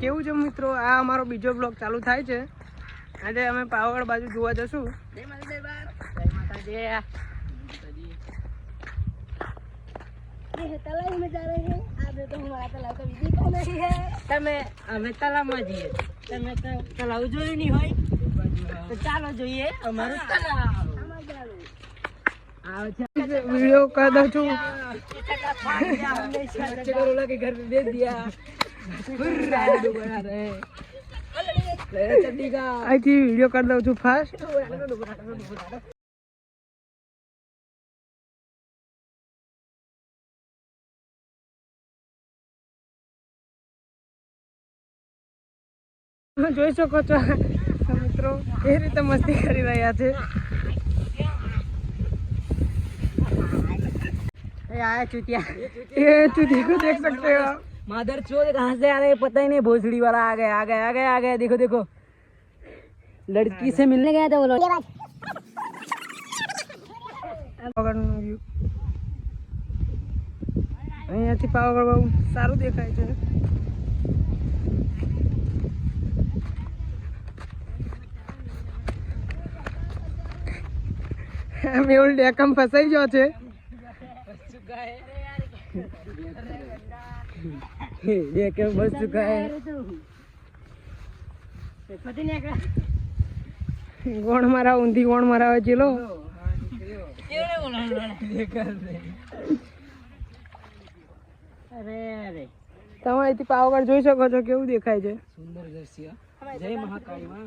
કેવું છે મિત્રો, આ અમારો બીજો બ્લોગ ચાલુ થાય છે. આજે અમે પાવાગઢ બાજુ જોવા જશું. જય માતાજી. तालाब में जा रहे हैं आप। तो हमारा तालाब का विजिट नहीं है તમે અમે તલાવમાં જઈએ, તમે તલાવ જોયું નહીં હોય તો ચાલો જોઈએ અમારું તલાવ. वीडियो कर दो छू के घर पे भेज दिया आई थी वीडियो कर दो छू फास्ट. જોઈ શકો છો મિત્રો એ રીતે મસ્તી કરી રહ્યા છે. आया चुतिया, ये चुतिया को देख सकते हो. मादर चोद कहाँ से आ रहे पता ही नहीं. भोसड़ी वाला आ गया आ गया आ गया आ गया. देखो देखो लड़की से मिलने गया था वो लोग. અહીંયાથી પાવાગઢ બહુ સારું દેખાય છે. મેહુલ ડેકમ ફસાઈ ગયો છે. ડેકમ બસ ચુકા હે. ગોણ મારા ઊંધી ગોણ મારા ચેલો. તમે અહીંથી પાવાગઢ જોઈ શકો છો કેવું દેખાય છે. સુંદર દ્રશ્ય. જય મહાકાળી માં.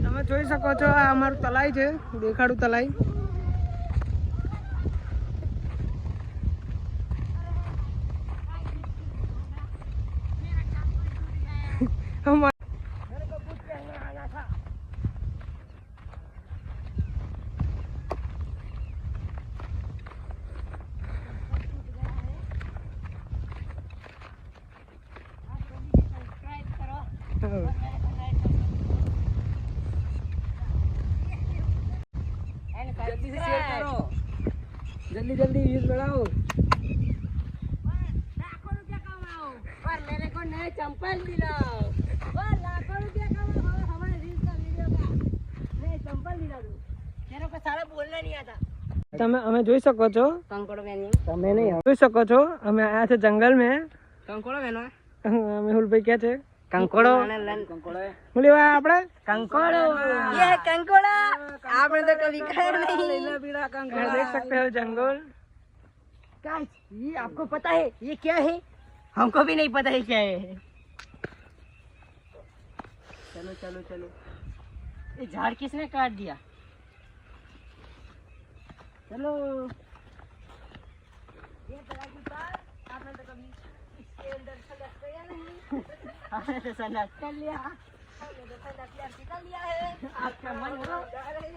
તમે જોઈ શકો છો આ અમારું તલાઈ છે, દેખાડું તલાઈ. जल्दी से शेयर करो, जल्दी जल्दी व्यूज बढ़ाओ. लाखों रुपया कमाओ और मेरे को नए चंपल दिलाओ. और लाखों रुपया कमाओ और हमारे रील्स का वीडियो का नए चंपल दिला दो. मेरे को सारा बोलना नहीं आता. તમે અમે જોઈ શકો છો કંકોડો વેની. તમે નહીં જોઈ શકો છો અમે આયા છે જંગલ में. કંકોડો વેનો મેહુલભાઈ કે છે કંકોડો. બોલીવા આપણે કંકોડો. ये है कंकोड़ा. आपने तो कभी खाया नहीं. देख सकते हो जंगल. गाइस ये आपको पता है ये क्या है? हमको भी नहीं पता है क्या है. चलो चलो चलो. ये झाड़ किसने काट दिया? चलो. ये तरह की बात आपने तो कभी इसके अंदर सलट गया नहीं. हमने तो सलट कर लिया. कर लिया है. आपका मन हो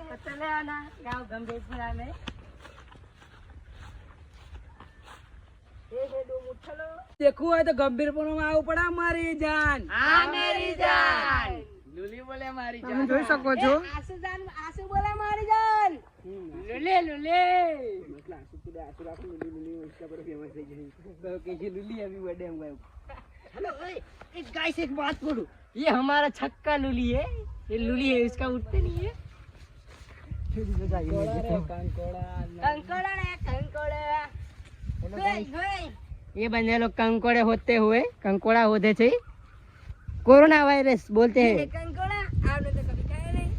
तो चले आना गाँव गंभीरपुरा में. देखो है तो गंभीरपुरा में आવું પડે અમારી જાન. હા મેરી જાન. લુલી બોલે મારી જાન. તમે જોઈ શકો છો આસુ જાન. આસુ બોલે મારી જાન. લુલે લુલે मतलब आसू पूरे आसू राखो. લુલી લુલી उसका पर फेमस થઈ ગઈ તો કે જે લુલી अभी बर्थडे में गए. हेलो एक गाइस एक बात बोलूं. ये हमारा छक्का लुली है. ये लुली है इसका उठते नहीं है. ये बंदे लोग कंकोड़े होते हुए कंकोड़ा होते थे. कोरोना वायरस बोलते हैं. कंकोड़ा आपने तो कभी खाया नहीं.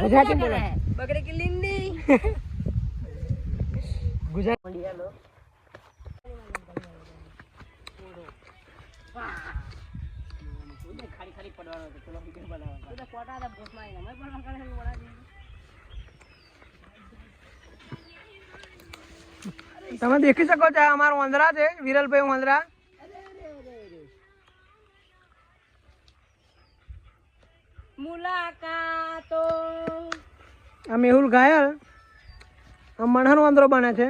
गुजराती बोला है बकरे की लिंडी. गुजराती खाली खाली पड़वानो तो चलो वीडियो बनाओ. तो कोटा दा बोस में मैं पण करे बना दी. તમે દેખી શકો છો અમારો વંદરા છે વિરલભાઈ વંદરા. મુલાકાતો આ મેહુલ ઘાયલ આ મણહર વંદરો બને છે.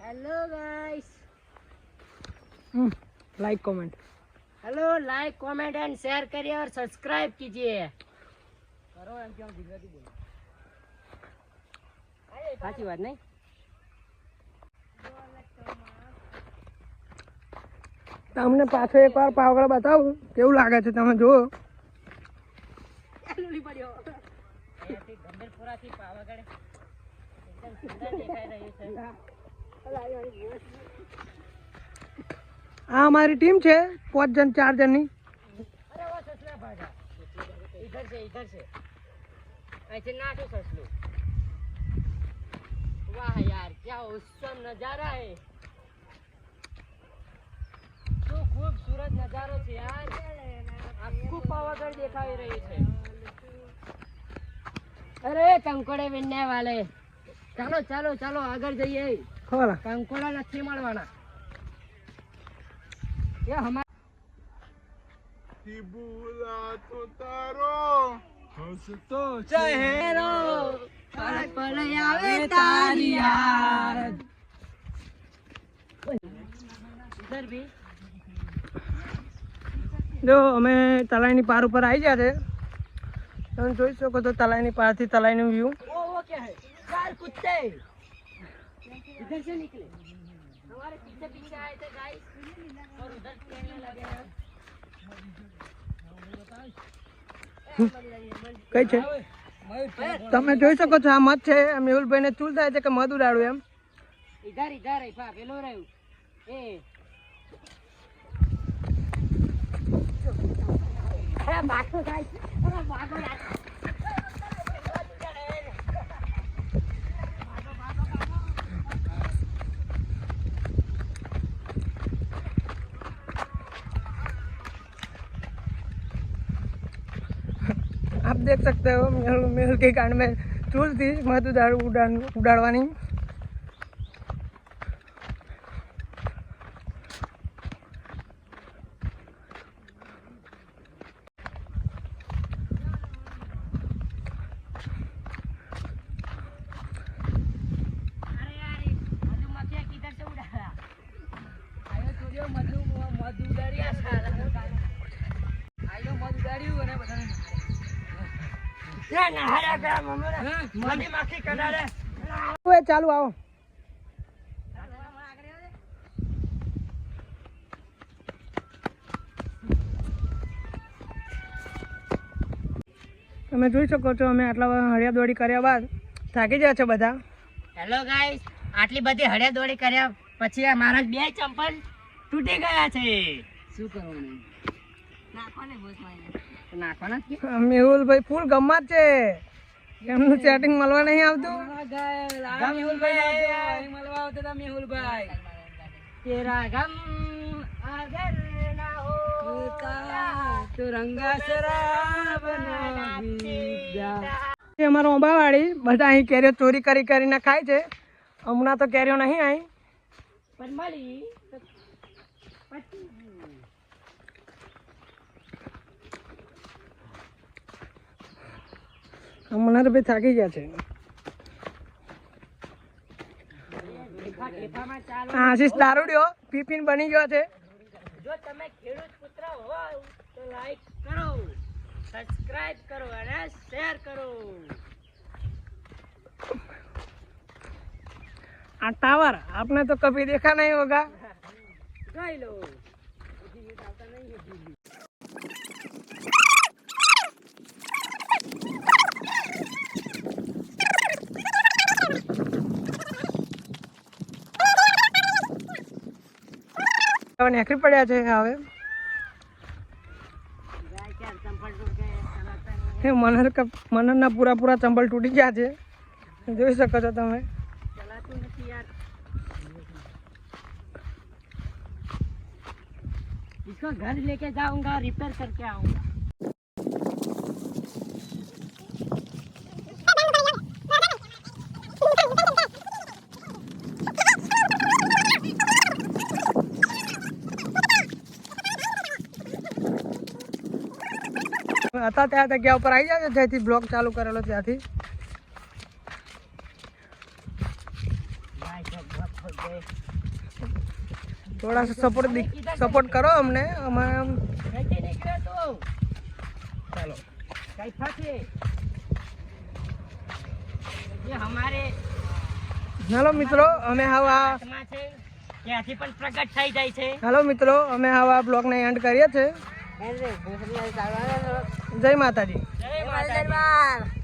Hello guys. Like comment. Hello like comment and share करिए और सब्सक्राइब कीजिए. કરો એમ કે ગુજરાતી બોલો. સાચી વાત નહીં? તમને પાછો એકવાર પાવાગઢ બતાવું કેવું લાગે છે, તમે જુઓ. અહીંયાથી ગંભીરપુરાથી પાવાગઢ એકદમ સુંદર દેખાઈ રહ્યું છે. આ અમારી ટીમ છે 5 જણ 4 જણની. अरे वो ससला भागा इधर से ऐसे नाटू ससलू. वाह यार क्या औसम नजारा है. શું खूबसूरत नजारो છે યાર. આખું પાવાગઢ દેખાઈ રહ્યું છે. અરે કંકોડે વિનને વાલે, ચાલો ચાલો ચાલો આગળ જઈએ. ખબર કંકોડા નથી મળવાના. એ હમા બોલાતો તારો હસતો ચહેરો પળ પળ આવે તારી યાદ. ઇધર ભી જો અમે તલાઈની પાર ઉપર આવી ગયા છે. તમે જોઈ શકો છો તલાઈની પારથી તલાઈનું વ્યૂ. वो क्या है चार कुत्ते इधर से निकले हमारे पीछे पीछे आए थे गाइस और उधर खेलने लगे हैं. કઈ છે તમે જોઈ શકો છો. આ મધ છે. મેહુલભાઈને ચૂલ થાય છે કે મધ ઉડાડું એમ. इधर इधर है पा पेलो રહ્યું એ અરે ભાગો ગાઈસ અરે ભાગો યાર. आप देख सकते हो मेहुल के कान में चूल थी मध उड़ाड़वानी. अरे यार मधुमक्खियाँ किधर से उड़ा आयो छोड़ियो मधु उડાડ્યા સારા આયો મધ ઉડાડ્યું અને બધાને ના ના હારા કા મમ્મી મધુમક્ખી કડાડે. હવે ચાલુ આવો. તમે જોઈ શકો છો અમે આટલા હળિયાદોડી કર્યા બાદ થાકી ગયા છે બધા. હેલો ગાઈસ, આટલી બધી હળિયાદોડી કર્યા પછી આ મારા 2 ચંપલ તૂટી ગયા છે. શું કરવાનું? નાખવાના જ કે? મેહુલભાઈ ફૂલ ગમત છે. એમનું સેટિંગ મળવા નહીં આવતું. તેરા ગમ અગર ના હોતા તો રંગા શરાબ ના પીતા. એ અમારો અંબાવાડી બધા અહીં કેરીઓ ચોરી કરીને ખાય છે. હમણાં તો કેરીઓ નહીં અહીં પણ મળી તો પછી હમણાં તો ભાઈ થાકી ગયા છે. ઠેફામાં ચાલો. આશીષ દારૂડિયો પીપીન બની ગયો છે. જો તમે ખેડૂત પુત્ર હો તો લાઈક કરો, સબસ્ક્રાઇબ કરો અને શેર કરો. આ टावर आपने तो कभी देखा नहीं होगा. જોઈ લો. નેકરી પડ્યા છે હવે. મનરના પૂરા ચંપલ તૂટી ગયા છે. જોઈ શકો છો તમે. ચલાતું નથી યાર. इसको घर लेके जाऊंगा, रिपेयर करके आऊंगा. હતા ત્યાં જગ્યા ઉપર આવી જાય જ્યાંથી બ્લોક ચાલુ કરેલો ત્યાંથી. થોડા સપોર્ટ કરો અમને. અમે कैसे निकले तो ચાલો कैसा थे ये हमारे હાલો મિત્રો અમે હવે આ આત્મા છે ત્યાંથી પણ પ્રગટ થઈ જાય છે. હાલો મિત્રો અમે હવે આ બ્લોગને એન્ડ કરીએ છીએ. જય માતાજી. જય માતાજી.